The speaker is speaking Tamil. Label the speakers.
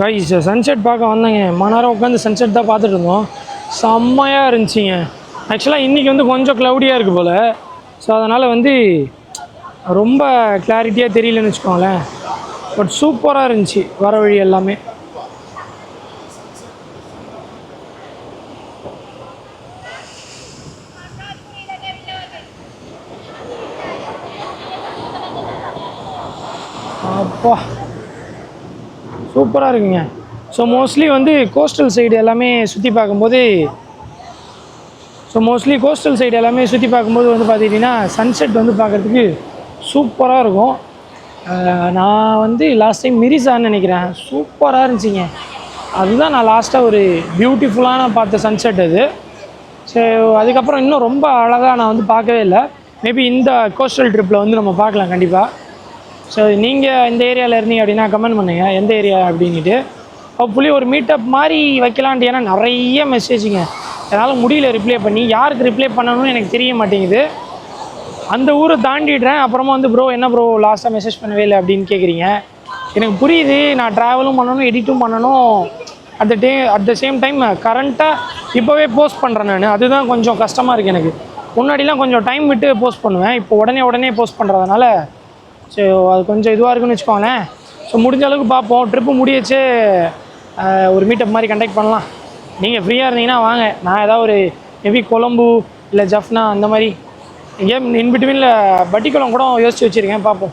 Speaker 1: கைஸ் சன்செட் பார்க்க வந்தேங்க. மணி நேரம் உட்காந்து சன்செட் தான் பார்த்துட்டு இருந்தோம். செம்மையாக இருந்துச்சுங்க. ஆக்சுவலாக இன்றைக்கி வந்து கொஞ்சம் க்ளவுடியாக இருக்குது போல். ஸோ அதனால் வந்து ரொம்ப கிளாரிட்டியாக தெரியலன்னு வச்சுக்கோங்களேன். பட் சூப்பராக இருந்துச்சு வர வழி எல்லாமே. அப்பா சூப்பராக இருக்குங்க. ஸோ மோஸ்ட்லி வந்து கோஸ்டல் சைடு எல்லாமே சுற்றி பார்க்கும்போது வந்து பார்த்துக்கிட்டிங்கன்னா சன்செட் வந்து பார்க்குறதுக்கு சூப்பராக இருக்கும். நான் வந்து லாஸ்ட் டைம் மிரிசான்னு நினைக்கிறேன், சூப்பராக இருந்துச்சிங்க. அதுதான் நான் லாஸ்ட்டாக ஒரு பியூட்டிஃபுல்லான பார்த்த சன்செட் அது. ஸோ அதுக்கப்புறம் இன்னும் ரொம்ப அழகாக நான் வந்து பார்க்கவே இல்லை. மேபி இந்த கோஸ்டல் ட்ரிப்பில் வந்து நம்ம பார்க்கலாம் கண்டிப்பாக. ஸோ நீங்கள் இந்த ஏரியாவில் இருந்தீங்க அப்படின்னா கமெண்ட் பண்ணுங்கள் எந்த ஏரியா அப்படின்ட்டு. ஹோப்ஃபுல்லி ஒரு மீட்டப் மாதிரி வைக்கலான்ட்டு. ஏன்னா நிறைய மெசேஜுங்க, என்னால் முடியல ரிப்ளை பண்ணி. யாருக்கு ரிப்ளை பண்ணணும்னு எனக்கு தெரிய மாட்டேங்குது. அந்த ஊரை தாண்டிடுறேன். அப்புறமா வந்து ப்ரோ என்ன ப்ரோ லாஸ்ட்டாக மெசேஜ் பண்ணவே இல்லை அப்படின்னு கேட்குறீங்க. எனக்கு புரியுது, நான் ட்ராவலும் பண்ணணும், எடிட்டும் பண்ணணும். அட் த சேம் டைம் கரண்ட்டாக இப்போவே போஸ்ட் பண்ணுறேன் நான். அதுதான் கொஞ்சம் கஷ்டமாக இருக்குது எனக்கு. முன்னாடிலாம் கொஞ்சம் டைம் விட்டு போஸ்ட் பண்ணுவேன். இப்போ உடனே போஸ்ட் பண்ணுறதுனால ஸோ அது கொஞ்சம் இதுவாக இருக்குன்னு வச்சுக்கோங்களேன். ஸோ முடிஞ்ச அளவுக்கு பார்ப்போம். ட்ரிப்பு முடியச்சு ஒரு மீட்டப் மாதிரி கண்டக்ட் பண்ணலாம். நீங்கள் ஃப்ரீயாக இருந்தீங்கன்னா வாங்க. நான் ஏதாவது ஒரு மேபி கொழம்பு இல்லை ஜஃப்னா அந்த மாதிரி எங்கேயும் இன்பிட்வீனில் பட்டிக்குளம் கூட யோசித்து வச்சுருக்கேன், பார்ப்போம்.